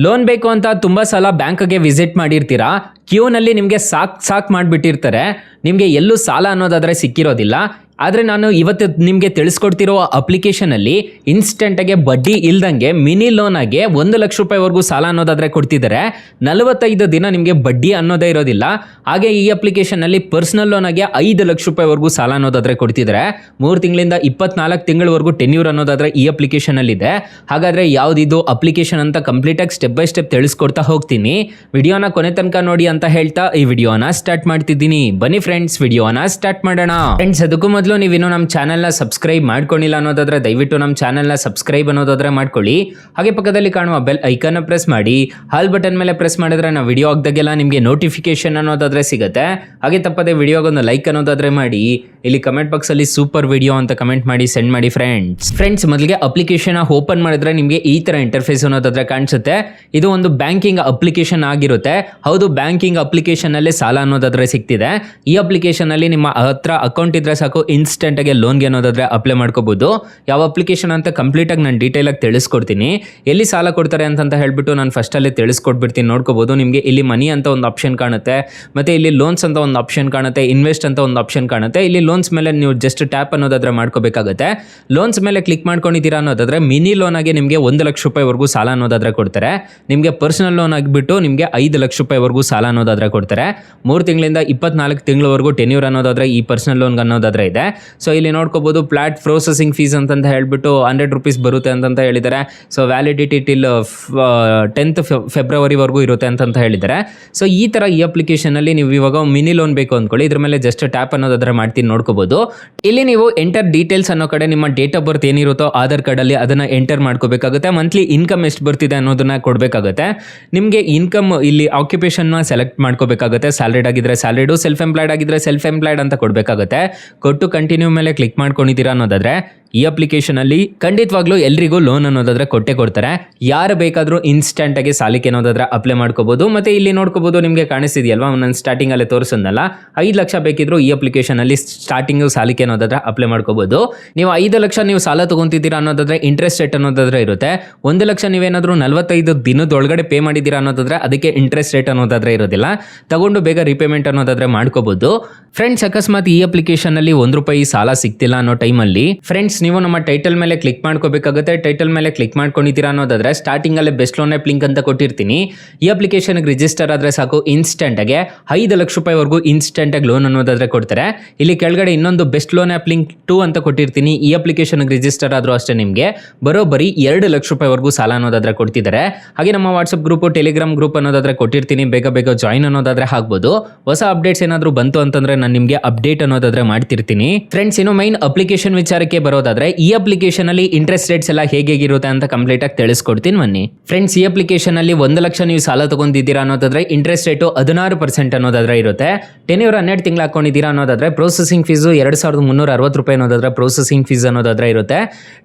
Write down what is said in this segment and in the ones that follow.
Loan ಬೇಕು ಅಂತ ತುಂಬ ಸಲ ಬ್ಯಾಂಕ್ಗೆ ವಿಸಿಟ್ ಮಾಡಿರ್ತೀರಾ, ಕ್ಯೂನಲ್ಲಿ ನಿಮಗೆ ಸಾಕು ಮಾಡಿಬಿಟ್ಟಿರ್ತಾರೆ. ನಿಮಗೆ ಎಲ್ಲೂ ಸಾಲ ಅನ್ನೋದಾದರೆ ಸಿಕ್ಕಿರೋದಿಲ್ಲ. ಆದರೆ ನಾನು ಇವತ್ತು ನಿಮಗೆ ತಿಳಿಸ್ಕೊಡ್ತಿರೋ ಅಪ್ಲಿಕೇಶನಲ್ಲಿ ಇನ್ಸ್ಟೆಂಟಾಗೆ ಬಡ್ಡಿ ಇಲ್ದಂಗೆ ಮಿನಿ ಲೋನಾಗೆ 1 ಲಕ್ಷ ರೂಪಾಯಿವರೆಗೂ ಸಾಲ ಅನ್ನೋದಾದರೆ ಕೊಡ್ತಿದ್ದಾರೆ. 45 ದಿನ ನಿಮಗೆ ಬಡ್ಡಿ ಅನ್ನೋದೇ ಇರೋದಿಲ್ಲ. ಹಾಗೆ ಈ ಅಪ್ಲಿಕೇಶನಲ್ಲಿ ಪರ್ಸ್ನಲ್ ಲೋನಾಗೆ 5 ಲಕ್ಷ ರೂಪಾಯಿವರೆಗೂ ಸಾಲ ಅನ್ನೋದಾದರೆ ಕೊಡ್ತಿದ್ದಾರೆ. 3 ತಿಂಗಳಿಂದ 24 ತಿಂಗಳವರೆಗೂ ಟೆನ್ಯೂರ್ ಅನ್ನೋದಾದರೆ ಈ ಅಪ್ಲಿಕೇಶನಲ್ಲಿದೆ. ಹಾಗಾದರೆ ಯಾವುದಿದು ಅಪ್ಲಿಕೇಶನ್ ಅಂತ ಕಂಪ್ಲೀಟಾಗಿ ಸ್ಟೆಪ್ ಬೈ ಸ್ಟೆಪ್ ತಿಳಿಸ್ಕೊಡ್ತಾ ಹೋಗ್ತೀನಿ. ವಿಡಿಯೋನ ಕೊನೆ ತನಕ ನೋಡಿ ಅಂತ ಹೇಳ್ತಾ ಈ ವಿಡಿಯೋನ ಸ್ಟಾರ್ಟ್ ಮಾಡ್ತಿದ್ದೀನಿ. ಬನ್ನಿ ಫ್ರೆಂಡ್ಸ್, ವಿಡಿಯೋನ ಸ್ಟಾರ್ಟ್ ಮಾಡೋಣ. ಫ್ರೆಂಡ್ಸ್, ಅದಕ್ಕೂ ಮೊದಲು ನೀವಿನ್ನೂ ನಮ್ಮ ಚಾನಲ್ನ ಸಬ್ಸ್ಕ್ರೈಬ್ ಮಾಡ್ಕೊಂಡಿಲ್ಲ ಅನ್ನೋದಾದ್ರೆ ದಯವಿಟ್ಟು ನಮ್ಮ ಚಾನಲ್ನ ಸಬ್ಸ್ಕ್ರೈಬ್ ಅನ್ನೋದಾದ್ರೆ ಮಾಡ್ಕೊಳ್ಳಿ. ಹಾಗೆ ಪಕ್ಕದಲ್ಲಿ ಕಾಣುವ ಬೆಲ್ ಐಕನ್ನ ಪ್ರೆಸ್ ಮಾಡಿ, ಹಾಲ್ ಬಟನ್ ಮೇಲೆ ಪ್ರೆಸ್ ಮಾಡಿದ್ರೆ ನಾವು ವಿಡಿಯೋ ಹಾಕಿದಾಗೆಲ್ಲ ನಿಮಗೆ ನೋಟಿಫಿಕೇಶನ್ ಅನ್ನೋದಾದ್ರೆ ಸಿಗುತ್ತೆ. ಹಾಗೆ ತಪ್ಪದೆ ವಿಡಿಯೋಗೊಂದು ಲೈಕ್ ಅನ್ನೋದಾದ್ರೆ ಮಾಡಿ. ಇಲ್ಲಿ ಕಮೆಂಟ್ ಬಾಕ್ಸಲ್ಲಿ ಸೂಪರ್ ವಿಡಿಯೋ ಅಂತ ಕಮೆಂಟ್ ಮಾಡಿ ಸೆಂಡ್ ಮಾಡಿ ಫ್ರೆಂಡ್ಸ್. ಮೊದಲಿಗೆ ಅಪ್ಲಿಕೇಶನ್ ಓಪನ್ ಮಾಡಿದ್ರೆ ನಿಮಗೆ ಈ ಥರ ಇಂಟರ್ಫೇಸ್ ಅನ್ನೋದಾದ್ರೆ ಕಾಣಿಸುತ್ತೆ. ಇದು ಒಂದು ಬ್ಯಾಂಕಿಂಗ್ ಅಪ್ಲಿಕೇಶನ್ ಆಗಿರುತ್ತೆ. ಹೌದು, ಬ್ಯಾಂಕಿಂಗ್ ಅಪ್ಲಿಕೇಶನ್ನಲ್ಲೇ ಸಾಲ ಅನ್ನೋದಾದ್ರೆ ಸಿಗ್ತಿದೆ. ಈ ಅಪ್ಲಿಕೇಶನಲ್ಲಿ ನಿಮ್ಮ ಹತ್ರ ಅಕೌಂಟ್ ಇದ್ರೆ ಸಾಕು, ಇನ್ಸ್ಟೆಂಟಾಗಿ ಲೋನ್ಗೆ ಅನ್ನೋದಾದ್ರೆ ಅಪ್ಲೈ ಮಾಡ್ಕೋಬಹುದು. ಯಾವ ಅಪ್ಲಿಕೇಶನ್ ಅಂತ ಕಂಪ್ಲೀಟಾಗಿ ನಾನು ಡೀಟೇಲಾಗಿ ತಿಳಿಸ್ಕೊಡ್ತೀನಿ. ಎಲ್ಲಿ ಸಾಲ ಕೊಡ್ತಾರೆ ಅಂತ ಹೇಳ್ಬಿಟ್ಟು ನಾನು ಫಸ್ಟಲ್ಲೇ ತಿಳಿಸ್ಕೊಟ್ಬಿಡ್ತೀನಿ. ನೋಡ್ಕೋಬಹುದು. ನಿಮಗೆ ಇಲ್ಲಿ ಮನಿ ಅಂತ ಒಂದು ಆಪ್ಷನ್ ಕಾಣುತ್ತೆ, ಮತ್ತು ಇಲ್ಲಿ ಲೋನ್ಸ್ ಅಂತ ಒಂದು ಆಪ್ಷನ್ ಕಾಣುತ್ತೆ, ಇನ್ವೆಸ್ಟ್ ಅಂತ ಒಂದು ಆಪ್ಷನ್ ಕಾಣುತ್ತೆ. ಇಲ್ಲಿ ಲೋನ್ಸ್ ಮೇಲೆ ನೀವು ಜಸ್ಟ್ ಟ್ಯಾಪ್ ಅನ್ನೋದಾದ್ರೆ ಮಾಡ್ಕೋಬೇಕಾಗುತ್ತೆ. ಲೋನ್ಸ್ ಮೇಲೆ ಕ್ಲಿಕ್ ಮಾಡ್ಕೊಂಡಿದ್ದೀರಾ ಅನ್ನೋದಾದ್ರೆ ಮಿನಿ ಲೋನ್ ಆಗಿ ನಿಮಗೆ 1 ಲಕ್ಷ ರೂಪಾಯಿವರೆಗೂ ಸಾಲ ಅನ್ನೋದಾದ್ರೆ ಕೊಡ್ತಾರೆ. ನಿಮಗೆ ಪರ್ಸನಲ್ ಲೋನ್ ಆಗಿಬಿಟ್ಟು ನಿಮಗೆ 5 ಲಕ್ಷ ರೂಪಾಯಿವರೆಗೂ ಸಾಲ ಅನ್ನೋದಾದ್ರೆ ಕೊಡ್ತಾರೆ. 3 ತಿಂಗಳಿಂದ 24 ತಿಂಗಳವರೆಗೂ ಟೆನ್ಯೂರ್ ಅನ್ನೋದಾದ್ರೆ ಈ ಪರ್ಸನಲ್ ಲೋನ್ ಅನ್ನೋದಾದ್ರೆ ಇದೆ. ಸೊ ಇಲ್ಲಿ ನೋಡ್ಕೋಬಹುದು, ಫ್ಲಾಟ್ ಪ್ರೊಸೆಸಿಂಗ್ ಫೀಸ್ ಅಂತ ಹೇಳ್ಬಿಟ್ಟು 100 ರೂಪೀಸ್ ಬರುತ್ತೆ ಅಂತ ಹೇಳಿದ್ದಾರೆ. ಸೊ ವ್ಯಾಲಿಡಿಟಿ ಟಿಲ್ 10th ಫೆಬ್ರವರಿವರೆಗೂ ಇರುತ್ತೆ ಅಂತ ಹೇಳಿದ್ದಾರೆ. ಸೊ ಈ ಥರ ಈ ಅಪ್ಲಿಕೇಶನಲ್ಲಿ ನೀವು ಇವಾಗ ಮಿನಿ ಲೋನ್ ಬೇಕು ಅಂದ್ಕೊಳ್ಳಿ, ಇದ್ರ ಮೇಲೆ ಜಸ್ಟ್ ಟ್ಯಾಪ್ ಅನ್ನೋದಾದ್ರೆ ಮಾಡ್ತೀನಿ. ನೋಡ್ಕೋಬಹುದು. ಇಲ್ಲಿ ನೀವು ಎಂಟರ್ ಡೀಟೇಲ್ಸ್ ಅನ್ನೋ ಕಡೆ ನಿಮ್ಮ ಡೇಟ್ ಆಫ್ ಬರ್ತ್ ಏನಿರುತ್ತೋ ಆಧಾರ್ ಕಾರ್ಡಲ್ಲಿ ಅದನ್ನು ಎಂಟರ್ ಮಾಡ್ಕೋಬೇಕಾಗುತ್ತೆ. ಮಂತ್ಲಿ ಇನ್ಕಮ್ ಎಷ್ಟು ಬರ್ತಿದೆ ಅನ್ನೋದನ್ನ ಕೊಡಬೇಕಾಗುತ್ತೆ. ನಿಮಗೆ ಇನ್ಕಮ್ ಇಲ್ಲಿ ಆಕ್ಯುಪೇಷನ್ನ ಸೆಲೆಕ್ಟ್ ಮಾಡ್ಕೋಬೇಕಾಗುತ್ತೆ. ಸ್ಯಾಲರಿಡ್ ಆಗಿದ್ರೆ ಸ್ಯಾಲರಿಡು, ಸೆಲ್ಫ್ ಎಂಪ್ಲಾಯ್ಡ್ ಆಗಿದ್ರೆ ಸೆಲ್ಫ್ ಎಂಪ್ಲಾಯ್ಡ್ ಅಂತ ಕೊಡಬೇಕಾಗುತ್ತೆ. ಕೊಟ್ಟು ಕಂಟಿನ್ಯೂ ಮೇಲೆ ಕ್ಲಿಕ್ ಮಾಡ್ಕೊಂಡಿದ್ದೀರಾ ಅನ್ನೋದಾದ್ರೆ ಈ ಅಪ್ಲಿಕೇಶನಲ್ಲಿ ಖಂಡಿತವಾಗ್ಲೂ ಎಲ್ರಿಗೂ ಲೋನ್ ಅನ್ನೋದಾದ್ರೆ ಕೊಟ್ಟೆ ಕೊಡ್ತಾರೆ. ಯಾರು ಬೇಕಾದರೂ ಇನ್ಸ್ಟೆಂಟಾಗಿ ಸಾಲಕ್ಕೆ ಅನ್ನೋದಾದ್ರೆ ಅಪ್ಲೈ ಮಾಡ್ಕೋಬಹುದು. ಮತ್ತೆ ಇಲ್ಲಿ ನೋಡ್ಕೋಬಹುದು, ನಿಮಗೆ ಕಾಣಿಸ್ತಿದೆಯಲ್ವಾ, ನಾನು ಸ್ಟಾರ್ಟಿಂಗಲ್ಲೇ ತೋರಿಸೋದಲ್ಲ, 5 ಲಕ್ಷ ಬೇಕಿದ್ರು ಈ ಅಪ್ಲಿಕೇಶನಲ್ಲಿ ಸ್ಟಾರ್ಟಿಂಗು ಸಾಲಕ್ಕೆ ಅನ್ನೋದಾದ್ರೆ ಅಪ್ಲೈ ಮಾಡ್ಕೋಬಹುದು. ನೀವು 5 ಲಕ್ಷ ನೀವು ಸಾಲ ತಗೊಂತಿದ್ದೀರಾ ಅನ್ನೋದಾದ್ರೆ ಇಂಟ್ರೆಸ್ಟ್ ರೇಟ್ ಅನ್ನೋದಾದ್ರೆ ಇರುತ್ತೆ. 1 ಲಕ್ಷ ನೀವೇನಾದರೂ 45 ದಿನದೊಳಗಡೆ ಪೇ ಮಾಡಿದ್ದೀರಾ ಅನ್ನೋದಾದ್ರೆ ಅದಕ್ಕೆ ಇಂಟ್ರೆಸ್ಟ್ ರೇಟ್ ಅನ್ನೋದಾದ್ರೆ ಇರೋದಿಲ್ಲ. ತಗೊಂಡು ಬೇಗ ರಿಪೇಮೆಂಟ್ ಅನ್ನೋದಾದ್ರೆ ಮಾಡ್ಕೋಬಹುದು. ಫ್ರೆಂಡ್ಸ್, ಅಕಸ್ಮಾತ್ ಈ ಅಪ್ಲಿಕೇಶನಲ್ಲಿ 1 ರೂಪಾಯಿ ಸಾಲ ಸಿಗ್ತಿಲ್ಲ ಅನ್ನೋ ಟೈಮಲ್ಲಿ ಫ್ರೆಂಡ್ಸ್ ನೀವು ನಮ್ಮ ಟೈಟಲ್ ಮೇಲೆ ಕ್ಲಿಕ್ ಮಾಡ್ಕೋಬೇಕಾಗುತ್ತೆ. ಟೈಟಲ್ ಮೇಲೆ ಕ್ಲಿಕ್ ಮಾಡ್ಕೊಂಡಿದ್ದೀರಾ ಅನ್ನೋದಾದ್ರೆ ಸ್ಟಾರ್ಟಿಂಗ್ ಅಲ್ಲೇ ಬೆಸ್ಟ್ ಲೋನ್ ಆ್ಯಪ್ ಲಿಂಕ್ ಅಂತ ಕೊಟ್ಟಿರ್ತೀನಿ. ಈ ಅಪ್ಲಿಕೇಶನ್ಗೆ ರಿಜಿಸ್ಟರ್ ಆದ್ರೆ ಸಾಕು, ಇನ್ಸ್ಟೆಂಟಾಗೆ 5 ಲಕ್ಷ ರೂಪಾಯಿವರೆಗೂ ಇನ್ಸ್ಟೆಂಟಾಗಿ ಲೋನ್ ಅನ್ನೋದಾದ್ರೆ ಕೊಡ್ತಾರೆ. ಇಲ್ಲಿ ಕೆಳಗಡೆ ಇನ್ನೊಂದು ಬೆಸ್ಟ್ ಲೋನ್ ಆ್ಯಪ್ ಲಿಂಕ್ 2 ಅಂತ ಕೊಟ್ಟಿರ್ತೀನಿ. ಈ ಅಪ್ಲಿಕೇಶನ್ಗೆ ರಿಜಿಸ್ಟರ್ ಆದ್ರೂ ಅಷ್ಟೇ ನಿಮಗೆ ಬರೋಬ್ಬರಿ 2 ಲಕ್ಷ ರೂಪಾಯಿವರೆಗೂ ಸಾಲ ಅನ್ನೋದಾದ್ರೆ ಕೊಡ್ತಿದ್ದಾರೆ. ಹಾಗೆ ನಮ್ಮ ವಾಟ್ಸಪ್ ಗ್ರೂಪು, ಟೆಲಿಗ್ರಾಮ್ ಗ್ರೂಪ್ ಅನ್ನೋದಾದ್ರೆ ಕೊಟ್ಟಿರ್ತೀನಿ. ಬೇಗ ಜಾಯಿನ್ ಅನ್ನೋದಾದ್ರೆ ಆಗ್ಬೋದು. ಹೊಸ ಅಪ್ಡೇಟ್ಸ್ ಏನಾದರೂ ಬಂತು ಅಂತಂದ್ರೆ ನಾನು ನಿಮಗೆ ಅಪ್ಡೇಟ್ ಅನ್ನೋದಾದ್ರೆ ಮಾಡ್ತಿರ್ತೀನಿ. ಫ್ರೆಂಡ್ಸ್, ಇನ್ನು ಮೈನ್ ಅಪ್ಲಿಕೇಶನ್ ವಿಚಾರಕ್ಕೆ ಬರೋದಾದ್ರೆ ಈ ಅಪ್ಲಿಕೇಶನ್ ಅಲ್ಲಿ ಇಂಟ್ರೆಸ್ಟ್ ರೇಟ್ಸ್ ಎಲ್ಲ ಹೇಗಿರುತ್ತೆ ಅಂತ ಕಂಪ್ಲೀಟ್ ಆಗಿ ತಿಳಿಸ್ಕೊಡ್ತೀನಿ ಬನ್ನಿ. ಫ್ರೆಂಡ್ಸ್, ಈ ಅಪ್ಲಿಕೇಶನ್ ಅಲ್ಲಿ 1 ಲಕ್ಷ ನೀವು ಸಾಲ ತಗೊಂಡಿದ್ದೀರಾ ಅನ್ನೋದಾದ್ರೆ ಇಂಟ್ರೆಸ್ಟ್ ರೇಟು 16% ಅನ್ನೋದಾದ್ರೆ ಇರುತ್ತೆ. ಟೆನ್ಯೂರ್ 12 ತಿಂಗಳು ಹಾಕೊಂಡಿದ್ದೀರಾ ಅನ್ನೋದಾದ್ರೆ ಪ್ರೊಸೆಸಿಂಗ್ ಫೀಸು 2360 ರೂಪಾಯಿ ಅನ್ನೋದಾದ್ರೆ ಪ್ರೊಸೆಸಿಂಗ್ ಫೀಸ್ ಅನ್ನೋದಾದ್ರೆ ಇರುತ್ತೆ.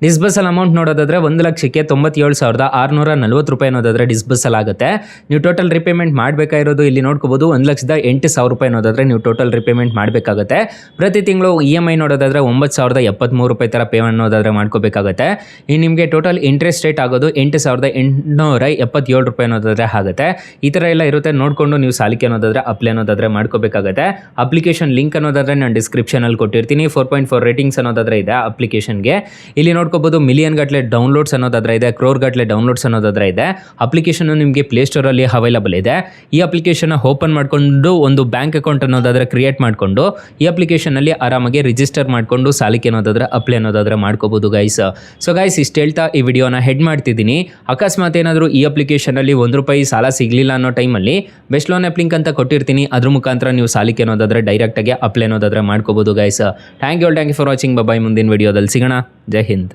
ಡಿಸ್ಬರ್ಸಲ್ ಅಮೌಂಟ್ ನೋಡೋದಾದ್ರೆ 1 ಲಕ್ಷಕ್ಕೆ 97,640 ರೂಪಾಯಿ ಅನ್ನೋದಾದ್ರೆ ಡಿಸ್ಬರ್ಸಲ್ ಆಗುತ್ತೆ. ನೀವು ಟೋಟಲ್ ರಿಪೇಮೆಂಟ್ ಮಾಡಬೇಕಾಗಿರೋದು ಇಲ್ಲಿ ನೋಡ್ಕೋಬಹುದು 1,08,000 ರೂಪಾಯಿ ಅನ್ನೋದಾದ್ರೆ ನೀವು ಟೋಟಲ್ ರಿಪೇಮೆಂಟ್ ಮಾಡಬೇಕಾಗುತ್ತೆ. ಪ್ರತಿ ತಿಂಗಳು EMI ನೋಡೋದಾದ್ರೆ 9,073 ರೂಪಾಯಿ ತರ ಪೇ ಅನ್ನೋದಾದ್ರೆ ಮಾಡ್ಕೋಬೇಕಾಗುತ್ತೆ. ಇನ್ನು ನಿಮಗೆ ಟೋಟಲ್ ಇಂಟ್ರೆಸ್ಟ್ ರೇಟ್ ಆಗೋದು 8,877 ರೂಪಾಯಿ ಅನ್ನೋದಾದ್ರೆ ಆಗುತ್ತೆ. ಈ ಥರ ಎಲ್ಲ ಇರುತ್ತೆ. ನೋಡಿಕೊಂಡು ನೀವು ಸಾಲಕ್ಕೆ ಅನ್ನೋದಾದ್ರೆ ಅಪ್ಲೈ ಅನ್ನೋದಾದ್ರೆ ಮಾಡ್ಕೋಬೇಕಾಗುತ್ತೆ. ಅಪ್ಲಿಕೇಶನ್ ಲಿಂಕ್ ಅನ್ನೋದಾದ್ರೆ ನಾನು ಡಿಸ್ಕ್ರಿಪ್ಷನಲ್ಲಿ ಕೊಟ್ಟಿರ್ತೀನಿ. 4.4 ರೇಟಿಂಗ್ಸ್ ಅನ್ನೋದಾದ್ರೆ ಇದೆ ಅಪ್ಲಿಕೇಶನ್ಗೆ. ಇಲ್ಲಿ ನೋಡ್ಕೋಬಹುದು ಮಿಲಿಯನ್ ಗಟ್ಟಲೆ ಡೌನ್ಲೋಡ್ಸ್ ಅನ್ನೋದಾದ್ರೆ ಇದೆ, ಕ್ರೋರ್ ಗಟ್ಟಲೆ ಡೌನ್ಲೋಡ್ಸ್ ಅನ್ನೋದಾದ್ರೆ ಇದೆ. ಅಪ್ಲಿಕೇಶನ್ ನಿಮಗೆ ಪ್ಲೇಸ್ಟೋರಲ್ಲಿ ಅವೈಲಬಲ್ ಇದೆ. ಈ ಅಪ್ಲಿಕೇಶನ್ ಓಪನ್ ಮಾಡಿಕೊಂಡು ಒಂದು ಬ್ಯಾಂಕ್ ಅಕೌಂಟ್ ಅನ್ನೋದಾದ್ರೆ ಕ್ರಿಯೇಟ್ ಮಾಡಿಕೊಂಡು ಈ ಅಪ್ಲಿಕೇಶನಲ್ಲಿ ಆರಾಮಾಗಿ ರಿಜಿಸ್ಟರ್ ಮಾಡಿಕೊಂಡು ಸಾಲಕ್ಕೆ ಅನ್ನೋದಾದ್ರೆ ಅಪ್ಲೈ ಅನ್ನೋದಾದ್ರೆ ಮಾಡ್ಕೋಬಹುದು ಗೈಸ್. ಸೊ ಗೈಸ್, ಇಷ್ಟು ಹೇಳ್ತಾ ಈ ವಿಡಿಯೋನ ಹೆಡ್ ಮಾಡ್ತಿದ್ದೀನಿ. ಅಕಸ್ಮಾತ್ ಏನಾದರೂ ಈ ಅಪ್ಲಿಕೇಶನಲ್ಲಿ 1 ರೂಪಾಯಿ ಸಾಲ ಸಿಗಲಿಲ್ಲ ಅನ್ನೋ ಟೈಮಲ್ಲಿ ಬೆಸ್ಟ್ ಲೋನ್ ಆ್ಯಪ್ ಲಿಂಕ್ ಅಂತ ಕೊಟ್ಟಿರ್ತೀನಿ. ಅದ್ರ ಮುಖಾಂತರ ನೀವು ಸಾಲಕ್ಕೆ ಅನ್ನೋದಾದ್ರೆ ಡೈರೆಕ್ಟಾಗಿ ಅಪ್ಲೈ ಅನ್ನೋದಾದ್ರೆ ಮಾಡ್ಕೋಬಹುದು guys. Thank you for watching. Bye. ಮುಂದಿನ ವಿಡಿಯೋದಲ್ಲಿ ಸಿಗೋಣ. ಜೈ ಹಿಂದ್.